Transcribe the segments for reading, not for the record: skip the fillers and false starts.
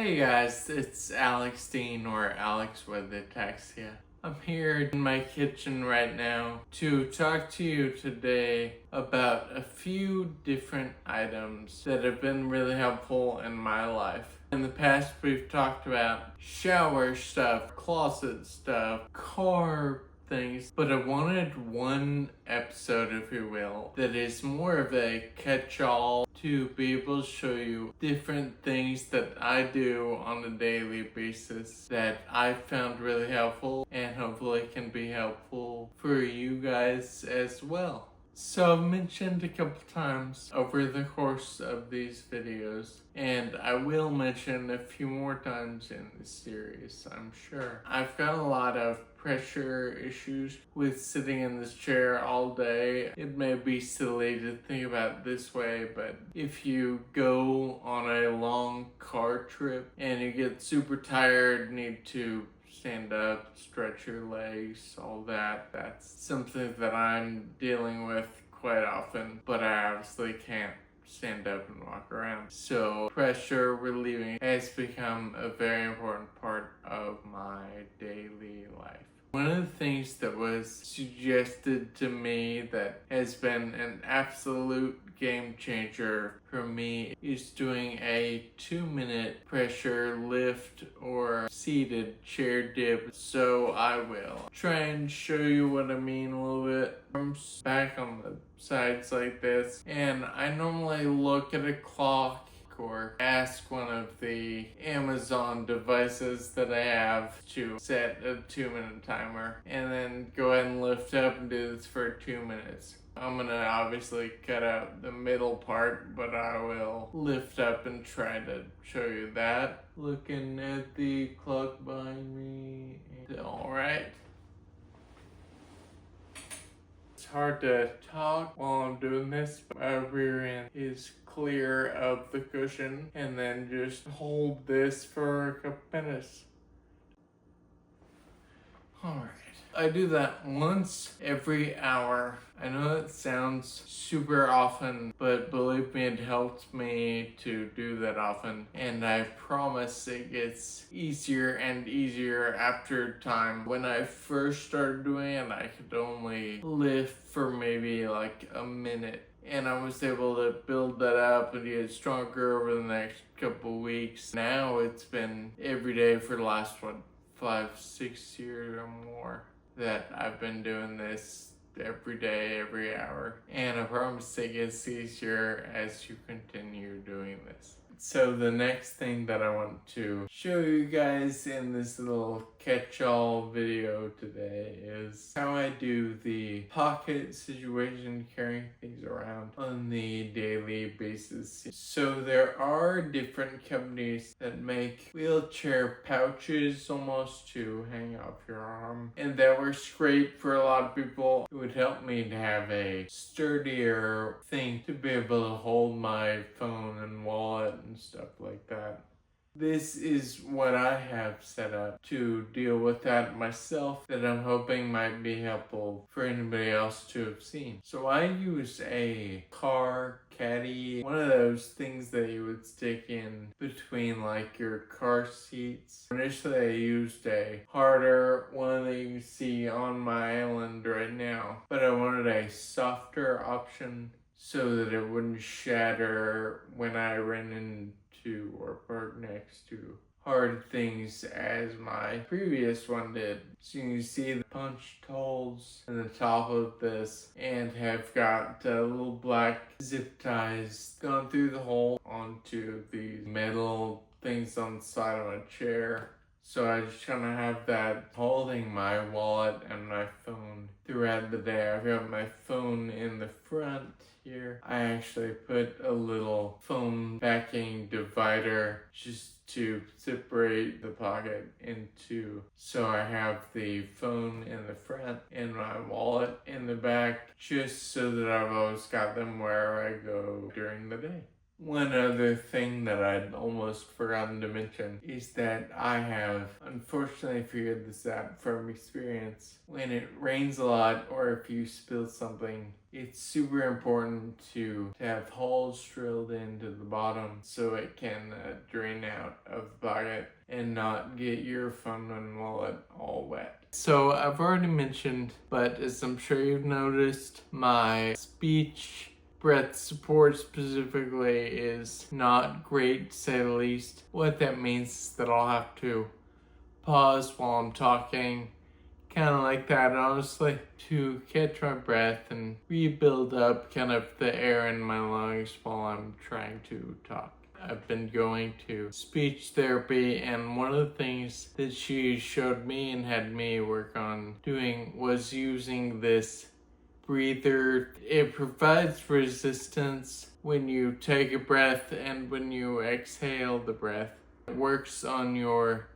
Hey guys, it's Alex Dean or Alex with Ataxia. I'm here in my kitchen right now to talk to you today about a few different items that have been really helpful in my life. In the past, we've talked about shower stuff, closet stuff, car things, but I wanted one episode, if you will, that is more of a catch-all to be able to show you different things that I do on a daily basis that I found really helpful and hopefully can be helpful for you guys as well. So I've mentioned a couple times over the course of these videos, and I will mention a few more times in this series, I'm sure. I've got a lot of pressure issues with sitting in this chair all day. It may be silly to think about it this way, but if you go on a long car trip and you get super tired, need to stand up, stretch your legs, all that. That's something that I'm dealing with quite often, but I obviously can't stand up and walk around. So pressure relieving has become a very important part of my daily life. One of the things that was suggested to me that has been an absolute game changer for me is doing a 2-minute pressure lift or seated chair dip. So I will try and show you what I mean a little bit. Arms back on the sides like this, and I normally look at a clock or ask one of the Amazon devices that I have to set a 2-minute timer, and then go ahead and lift up and do this for 2 minutes. I'm gonna obviously cut out the middle part, but I will lift up and try to show you that. Looking at the clock behind me. Alright. It's hard to talk while I'm doing this, but my rear end is clear of the cushion, and then just hold this for a couple minutes. Alright. I do that once every hour. I know it sounds super often, but believe me, it helps me to do that often. And I promise it gets easier and easier after time. When I first started doing it, I could only lift for maybe like a minute. And I was able to build that up and get stronger over the next couple weeks. Now it's been every day for the last, 5-6 years or more that I've been doing this every day, every hour. And I promise it gets easier as you continue doing this. So the next thing that I want to show you guys in this little catch-all video today is how I do the pocket situation, carrying things around on the daily basis. So there are different companies that make wheelchair pouches almost to hang off your arm, and that works great for a lot of people. It would help me to have a sturdier thing to be able to hold my phone and wallet and stuff like that. This is what I have set up to deal with that myself, that I'm hoping might be helpful for anybody else to have seen. So I use a car caddy, one of those things that you would stick in between like your car seats. Initially I used a harder one that you can see on my island right now, but I wanted a softer option so that it wouldn't shatter when I ran into or park next to hard things as my previous one did. So you can see the punched holes in the top of this, and have got little black zip ties gone through the hole onto the metal things on the side of my chair. So I just kind of have that holding my wallet and my phone throughout the day. I've got my phone in the front here. I actually put a little phone backing divider just to separate the pocket into, so I have the phone in the front and my wallet in the back, just so that I've always got them where I go during the day. One other thing that I'd almost forgotten to mention is that I have unfortunately figured this out from experience. When it rains a lot or if you spill something, it's super important to have holes drilled into the bottom so it can drain out of the bucket and not get your phone and wallet all wet. So I've already mentioned, but as I'm sure you've noticed, my speech breath support specifically is not great, to say the least. What that means is that I'll have to pause while I'm talking, kind of like that, honestly, to catch my breath and rebuild up kind of the air in my lungs while I'm trying to talk. I've been going to speech therapy, and one of the things that she showed me and had me work on doing was using this breather. It provides resistance when you take a breath and when you exhale the breath. It works on your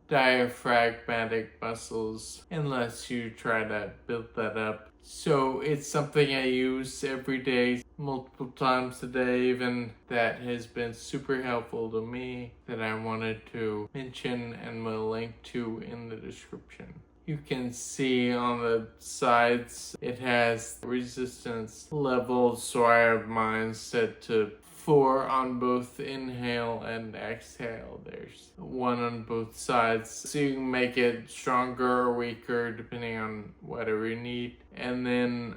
diaphragmatic muscles unless you try to build that up. So it's something I use every day, multiple times a day even, that has been super helpful to me, that I wanted to mention and will link to in the description. You can see on the sides it has resistance levels, so I have mine set to 4 on both inhale and exhale. There's 1 on both sides, so you can make it stronger or weaker depending on whatever you need. And then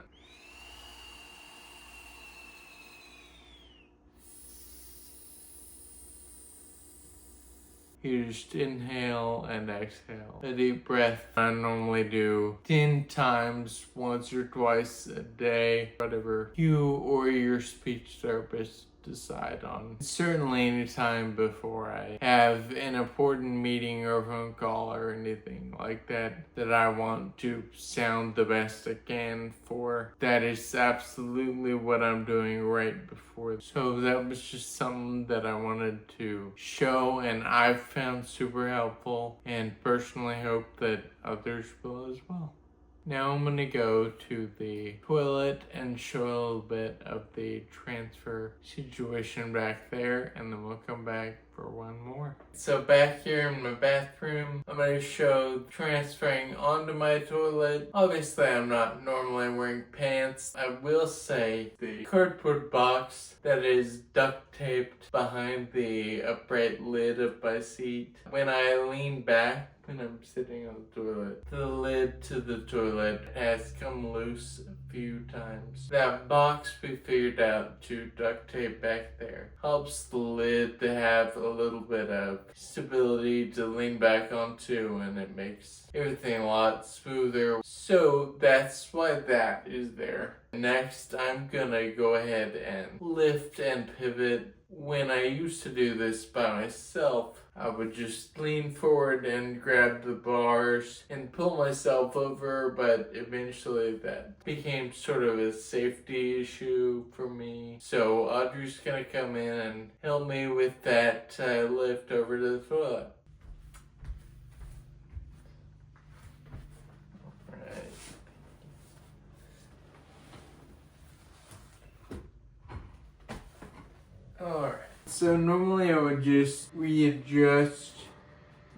you just inhale and exhale. A deep breath I normally do 10 times, once or twice a day, whatever you or your speech therapist decide on. Certainly any time before I have an important meeting or phone call or anything like that I want to sound the best I can for. That is absolutely what I'm doing right before. So that was just something that I wanted to show, and I've found super helpful, and personally hope that others will as well. Now I'm going to go to the toilet and show a little bit of the transfer situation back there, and then we'll come back for one more. So back here in my bathroom, I'm going to show transferring onto my toilet. Obviously I'm not normally wearing pants. I will say the cardboard box that is duct taped behind the upright lid of my seat, when I lean back when I'm sitting on the toilet, the lid to the toilet has come loose a few times. That box we figured out to duct tape back there helps the lid to have a little bit of stability to lean back onto, and it makes everything a lot smoother. So that's why that is there. Next, I'm gonna go ahead and lift and pivot. When I used to do this by myself, I would just lean forward and grab the bars and pull myself over, but eventually that became sort of a safety issue for me. So Audrey's gonna come in and help me with that lift over to the toilet. Alright, so normally I would just readjust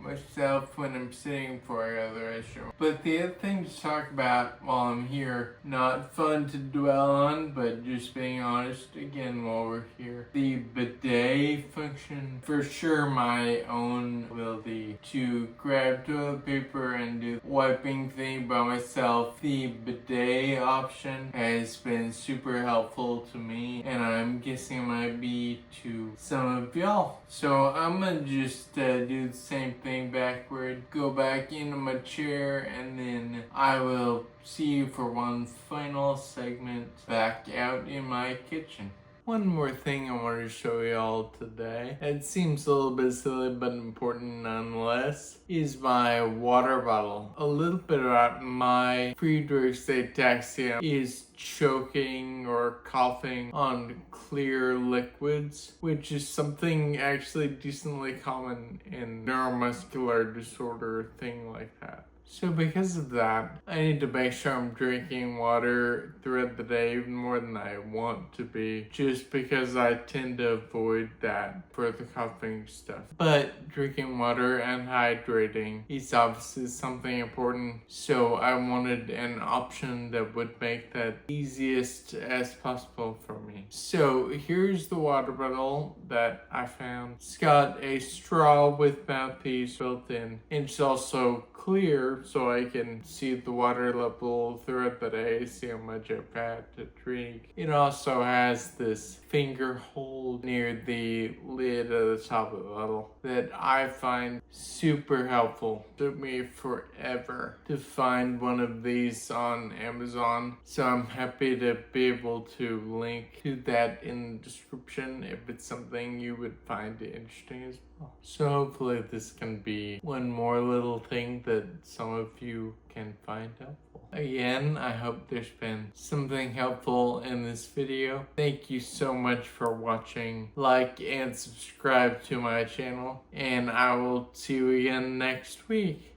myself when I'm sitting before I go to the restroom. But the other thing to talk about while I'm here, not fun to dwell on, but just being honest again while we're here. The bidet function, for sure my own ability to grab toilet paper and do the wiping thing by myself. The bidet option has been super helpful to me, and I'm guessing it might be to some of y'all. So I'm gonna just do the same thing backward, go back into my chair, and then I will see you for one final segment back out in my kitchen. One more thing I wanted to show y'all today, it seems a little bit silly but important nonetheless, is my water bottle. A little bit about my Friedrich's Ataxia is choking or coughing on clear liquids, which is something actually decently common in neuromuscular disorder, thing like that. So because of that, I need to make sure I'm drinking water throughout the day even more than I want to be, just because I tend to avoid that for the coughing stuff. But drinking water and hydrating is obviously something important, so I wanted an option that would make that easiest as possible for me. So here's the water bottle that I found. It's got a straw with mouthpiece built in, and it's also clear so I can see the water level throughout the day, see how much I've had to drink. It also has this finger hold near the lid at the top of the bottle that I find super helpful. It took me forever to find one of these on Amazon, so I'm happy to be able to link to that in the description if it's something you would find interesting as well. So hopefully this can be one more little thing that some of you can find helpful. Again, I hope there's been something helpful in this video. Thank you so much for watching. Like and subscribe to my channel, and I will see you again next week.